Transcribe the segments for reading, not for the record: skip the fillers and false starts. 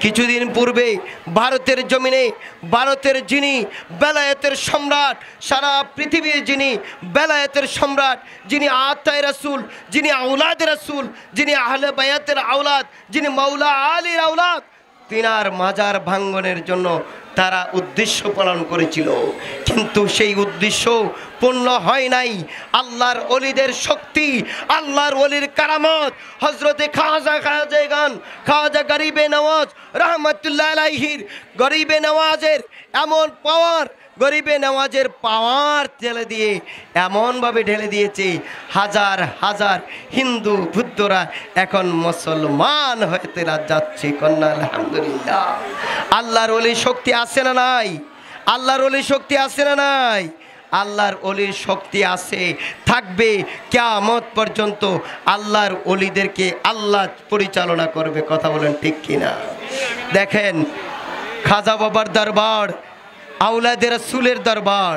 কিছুদিন পূর্বে ভারতের জমিনে ভারতের যিনি বেলায়েতের সম্রাট, সারা পৃথিবীর যিনি বেলায়েতের সম্রাট, যিনি আতায়ে রাসূল, যিনি আওলাদে রাসূল, যিনি আহলে বায়াতের আওলাদ, যিনি মাওলা আলীর আওলাদ, তিনার মাজার ভাঙ্গনের জন্য তারা উদ্দেশ্য পালন করেছিল, কিন্তু সেই উদ্দেশ্য পূর্ণ হয় নাই। আল্লাহর ওলিদের শক্তি, আল্লাহর ওলির কারামত, হযরতে খাজা গরিবে নওয়াজ রহমতুল্লাহ আলাইহির গরিবে নওয়াজের এমন পাওয়ার, গরিবে নওয়াজের পাওয়ার ঢেলে দিয়ে এমনভাবে ঢেলে দিয়েছে হাজার হাজার হিন্দু বুদ্ধরা এখন মুসলমান হতে যাচ্ছে। কন্যা আলহামদুলিল্লাহ। আল্লাহর ওলির শক্তি আছে না নাই? আল্লাহর ওলির শক্তি আছে না নাই? আল্লাহর ওলির শক্তি আছে, থাকবে কিয়ামত পর্যন্ত। আল্লাহর ওলিদেরকে আল্লাহ পরিচালনা করবে। কথা বলেন ঠিক কিনা? দেখেন, খাজা বাবার দরবার, আওলাদে রাসূলের দরবার,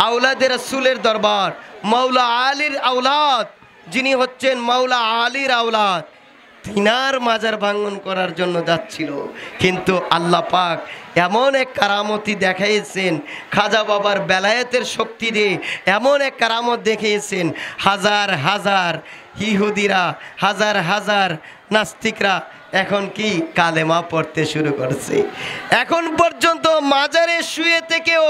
আওলাদে রাসূলের দরবার, মাওলা আলীর আওলাদ, যিনি হচ্ছেন মাওলা আলীর আওলাদ, তিনার মাজার ভাঙন করার জন্য যাচ্ছিল, কিন্তু আল্লাহ পাক এমন এক কারামতি দেখাইয়েছেন, খাজা বাবার বেলায়েতের শক্তি দিয়ে এমন এক কারামত দেখিয়েছেন, হাজার হাজার ইহুদিরা, হাজার হাজার নাস্তিকরা এখন কি কালেমা পড়তে শুরু করছে। এখন পর্যন্ত মাজারে শুয়ে থেকেও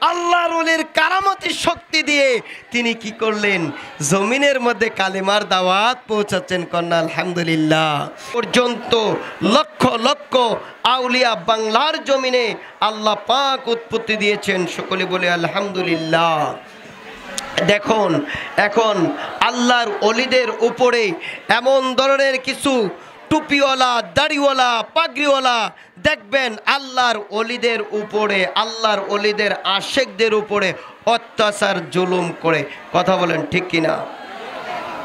আল্লাহর ওলির কারামতের শক্তি দিয়ে তিনি কি করলেন? জমিনের মধ্যে কালেমার দাওয়াত পৌঁছাচ্ছেন। কন্যা আলহামদুলিল্লাহ। পর্যন্ত লক্ষ লক্ষ আউলিয়া বাংলার জমিনে আল্লাহ পাক উৎপত্তি দিয়েছেন। সকলে বলে আলহামদুলিল্লাহ। দেখুন, এখন আল্লাহর ওলিদের উপরে এমন ধরনের কিছু টুপিওয়ালা, দাড়িওয়ালা, পাগড়িওয়ালা দেখবেন আল্লাহর ওলিদের উপরে, আল্লাহর ওলিদের আশেকদের উপরে অত্যাচার জুলুম করে। কথা বলেন ঠিক কিনা?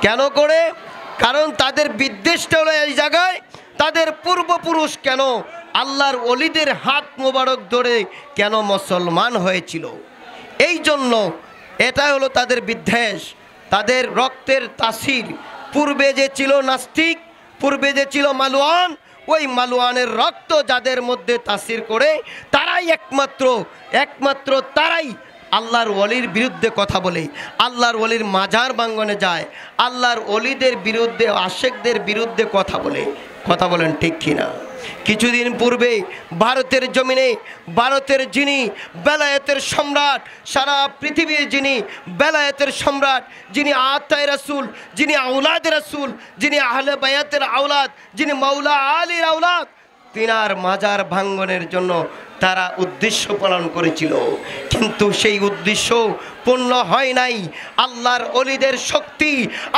কেন করে? কারণ তাদের বিদ্বেষটা হলো এই জায়গায়, তাদের পূর্বপুরুষ কেন আল্লাহর ওলিদের হাত মোবারক ধরে কেন মুসলমান হয়েছিল, এই জন্য এটা হলো তাদের বিদ্বেষ, তাদের রক্তের তাসির। পূর্বে যে ছিল নাস্তিক, পূর্বে যে ছিল মালওয়ান, ওই মালওয়ানের রক্ত যাদের মধ্যে তাসির করে, তারাই একমাত্র তারাই আল্লাহর ওলির বিরুদ্ধে কথা বলে, আল্লাহর ওলির মাজার ভাঙ্গনে যায়, আল্লাহর ওলিদের বিরুদ্ধে, আশেকদের বিরুদ্ধে কথা বলে। কথা বলেন ঠিক কিনা? কিছুদিন পূর্বে ভারতের জমিনে ভারতের যিনি বেলায়েতের সম্রাট, সারা পৃথিবীর যিনি বেলায়েতের সম্রাট, যিনি আতায়ে রাসূল, যিনি আওলাদে রাসূল, যিনি আহলে বায়াতের আওলাদ, যিনি মাওলা আলীর আওলাদ, তিনার মাজার ভাঙ্গনের জন্য তারা উদ্দেশ্য পালন করেছিল, কিন্তু সেই উদ্দেশ্য পূর্ণ হয় নাই। আল্লাহর ওলিদের শক্তি,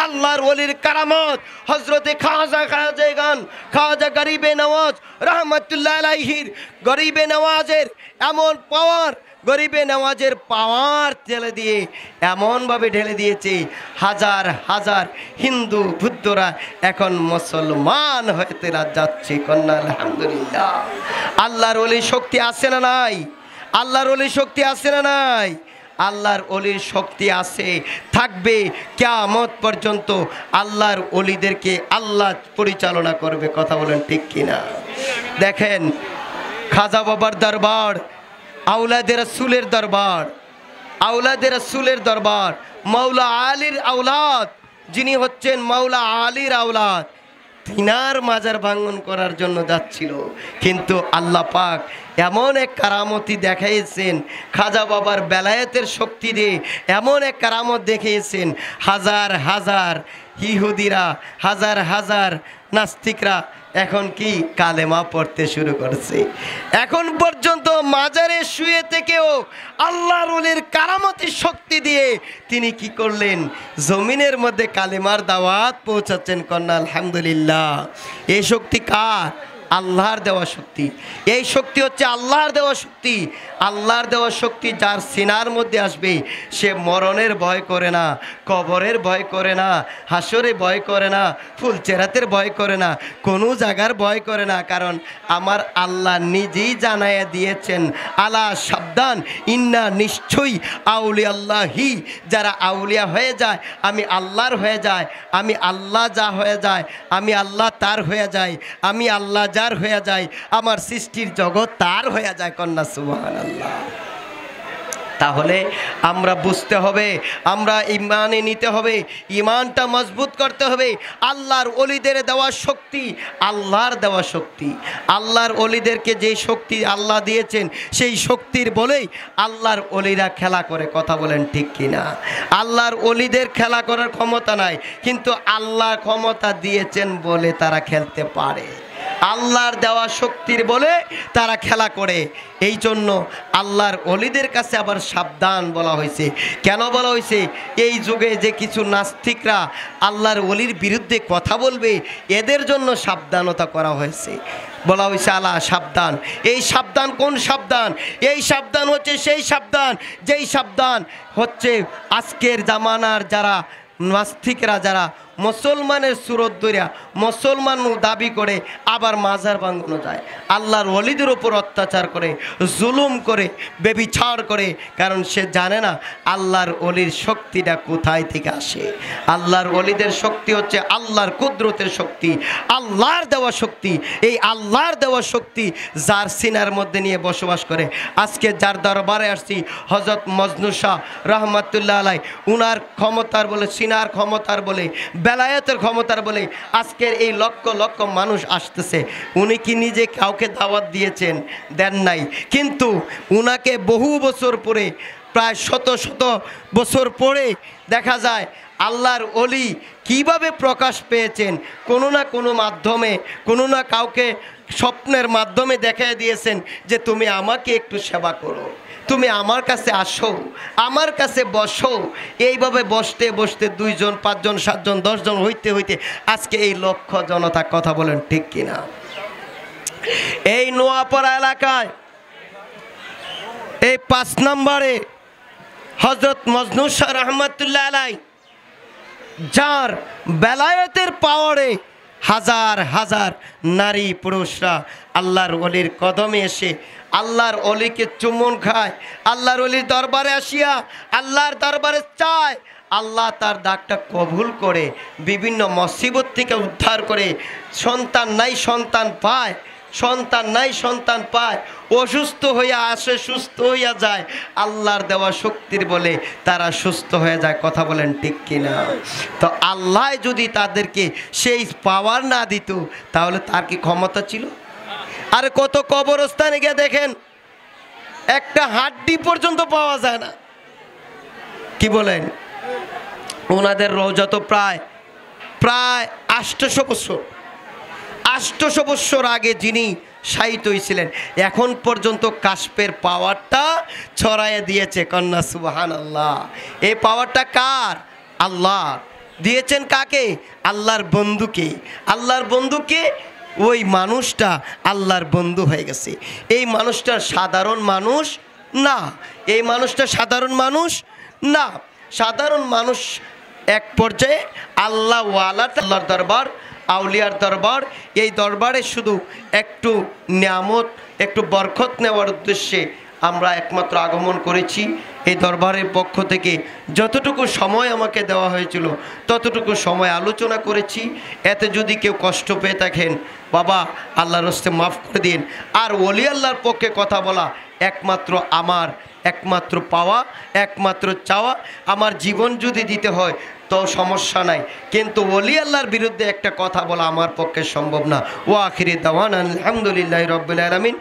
আল্লাহর ওলির কারামত, হযরতে খাজা গরিবে নওয়াজ রহমতুল্লাহ আলাইহির গরিবে নওয়াজের এমন পাওয়ার, গরিবে নওয়াজের পাওয়ার ঢেলে দিয়ে এমনভাবে ঢেলে দিয়েছে হাজার হাজার হিন্দু বুদ্ধরা এখন মুসলমান হতে যাচ্ছে। কন্যা আলহামদুলিল্লাহ। আল্লাহর ওলির শক্তি আছে না নাই? আল্লাহর ওলির শক্তি আছে না নাই? আল্লাহর ওলির শক্তি আছে, থাকবে কিয়ামত পর্যন্ত। আল্লাহর ওলিদেরকে আল্লাহ পরিচালনা করবে। কথা বলেন ঠিক কিনা? দেখেন, খাজা বাবার দরবার, আওলাদে রাসূলের দরবার, আওলাদে রাসূলের দরবার, মাওলা আলীর আওলাদ, যিনি হচ্ছেন মাওলা আলীর আওলাদ, তিনার মাজার ভাঙ্গন করার জন্য যাচ্ছিল, কিন্তু আল্লাহ পাক এমন এক কারামতি দেখাইয়েছেন, খাজা বাবার বেলায়েতের শক্তি দিয়ে এমন এক কারামত দেখিয়েছেন, হাজার হাজার ইহুদিরা, হাজার হাজার নাস্তিকরা এখন কি কালেমা পড়তে শুরু করছে। এখন পর্যন্ত মাজারে শুয়ে থেকেও আল্লাহর ওলির কারামতের শক্তি দিয়ে তিনি কি করলেন? জমিনের মধ্যে কালেমার দাওয়াত পৌঁছাচ্ছেন। কন্যা আলহামদুলিল্লাহ। এই শক্তি কার? আল্লাহর দেওয়া শক্তি। এই শক্তি হচ্ছে আল্লাহর দেওয়া শক্তি। আল্লাহর দেওয়া শক্তি যার সিনার মধ্যে আসবে, সে মরণের ভয় করে না, কবরের ভয় করে না, হাসরে ভয় করে না, ফুলচেরাতের ভয় করে না, কোনো জায়গার ভয় করে না। কারণ আমার আল্লাহ নিজেই জানাইয়া দিয়েছেন, আলা সাবধান, ইন্না নিশ্চয়ই আউলিয়া আল্লাহি, যারা আউলিয়া হয়ে যায় আমি আল্লাহর হয়ে যায়, আমি আল্লাহ যা হয়ে যায় আমি আল্লাহ তার হয়ে যায়, আমি আল্লাহ যার হয়ে যায়, আমার সৃষ্টির জগৎ তার হয়ে যায়। কন্যা সুবহানাল্লাহ। তাহলে আমরা বুঝতে হবে, আমরা ইমানে নিতে হবে, ইমানটা মজবুত করতে হবে। আল্লাহর ওলিদের দেওয়া শক্তি আল্লাহর দেওয়া শক্তি। আল্লাহর ওলিদেরকে যে শক্তি আল্লাহ দিয়েছেন সেই শক্তির বলেই আল্লাহর ওলিরা খেলা করে। কথা বলেন ঠিক কিনা? আল্লাহর ওলিদের খেলা করার ক্ষমতা নাই, কিন্তু আল্লাহ ক্ষমতা দিয়েছেন বলে তারা খেলতে পারে। আল্লাহর দেওয়া শক্তির বলে তারা খেলা করে। এই জন্য আল্লাহর ওলিদের কাছে আবার সাবধান বলা হয়েছে। কেন বলা হয়েছে? এই যুগে যে কিছু নাস্তিকরা আল্লাহর ওলির বিরুদ্ধে কথা বলবে, এদের জন্য সাবধানতা করা হয়েছে। বলা হয়েছে আল্লাহ সাবধান। এই সাবধান কোন সাবধান? এই সাবধান হচ্ছে সেই সাবধান যেই সাবধান হচ্ছে আজকের জামানার যারা নাস্তিকরা, যারা মুসলমানের সুরত ধরিয়া মুসলমান দাবি করে আবার মাজার ভাঙানো যায়, আল্লাহর ওলিদের ওপর অত্যাচার করে, জুলুম করে, বেবিচার করে। কারণ সে জানে না আল্লাহর ওলির শক্তিটা কোথায় থেকে আসে। আল্লাহর ওলিদের শক্তি হচ্ছে আল্লাহর কুদরতের শক্তি, আল্লাহর দেওয়া শক্তি। এই আল্লাহর দেওয়া শক্তি যার সিনার মধ্যে নিয়ে বসবাস করে। আজকে যার দরবারে আসছি হযরত মজনু শাহ রহমাতুল্লাহ আলাইহি, উনার ক্ষমতার বলে, সিনার ক্ষমতার বলে, বেলায়েতের ক্ষমতার বলে আজকের এই লক্ষ লক্ষ মানুষ আসতেছে। উনি কি নিজে কাউকে দাওয়াত দিয়েছেন? দেন নাই। কিন্তু উনাকে বহু বছর পরে, প্রায় শত শত বছর পরে দেখা যায় আল্লাহর ওলি কিভাবে প্রকাশ পেয়েছেন। কোনো না কোনো মাধ্যমে, কোনো না কাউকে স্বপ্নের মাধ্যমে দেখায় দিয়েছেন যে তুমি আমাকে একটু সেবা করো, তুমি আমার কাছে আসো, আমার কাছে বসো। এইভাবে বসতে বসতে 2 জন 5 জন 7 জন 10 জন হইতে হইতে আজকে এই লক্ষ জনতা। কথা বলেন ঠিক কিনা? এই নোয়াপাড়া এলাকায় এই 5 নম্বরে হযরত মজনু শাহ রহমাতুল্লাহ আলাইহি, যার বেলায়েতের পাওয়ারে হাজার হাজার নারী পুরুষরা আল্লাহর ওলির কদমে এসে আল্লাহর ওলিকে চুম্বন খায়, আল্লাহর ওলির দরবারে আসিয়া আল্লাহর দরবারে চায়। আল্লাহ তার ডাকটা কবুল করে বিভিন্ন মুসিবত থেকে উদ্ধার করে। সন্তান নাই সন্তান পায়, সন্তান নাই সন্তান পায়, অসুস্থ হইয়া আসে সুস্থ হইয়া যায়। আল্লাহর দেওয়া শক্তির বলে তারা সুস্থ হয়ে যায়। কথা বলেন ঠিক কিনা? তো আল্লাহ যদি তাদেরকে সেই পাওয়ার না দিত তাহলে তার কি ক্ষমতা ছিল? আর কত কবরস্থানে গিয়ে দেখেন একটা হাড্ডি পর্যন্ত পাওয়া যায় না। কি বলেন? ওনাদের রওজা তো প্রায় 800 বছর, 800 বছর আগে যিনি শায়িত হয়েছিলেন, এখন পর্যন্ত কাশফের পাওয়ারটা ছড়াইয়ে দিয়েছে। কন্যা সুবহানাল্লাহ। এই পাওয়ারটা কার? আল্লাহ দিয়েছেন। কাকে? আল্লাহর বন্ধুকে। আল্লাহর বন্ধুকে ওই মানুষটা আল্লাহর বন্ধু হয়ে গেছে। এই মানুষটা সাধারণ মানুষ না, এই মানুষটা সাধারণ মানুষ না। সাধারণ মানুষ এক পর্যায়ে আল্লাহ ওয়ালা, আল্লাহর দরবার, আউলিয়ার দরবার, এই দরবারে শুধু একটু নিয়ামত, একটু বরকত নেওয়ার উদ্দেশ্যে আমরা একমাত্র আগমন করেছি। এই দরবারের পক্ষ থেকে যতটুকু সময় আমাকে দেওয়া হয়েছিল ততটুকু সময় আলোচনা করেছি। এতে যদি কেউ কষ্ট পেয়ে থাকেন বাবা আল্লাহর হস্তে মাফ করে দিন। আর ওলি আল্লাহর পক্ষে কথা বলা একমাত্র আমার একমাত্র পাওয়া, একমাত্র চাওয়া। আমার জীবন যদি দিতে হয় তো সমস্যা নাই, কিন্তু ওলি আল্লাহর বিরুদ্ধে একটা কথা বলা আমার পক্ষে সম্ভব না। ওয়া আখিরি দাওয়ানা আলহামদুলিল্লাহি রাব্বিল আলামিন।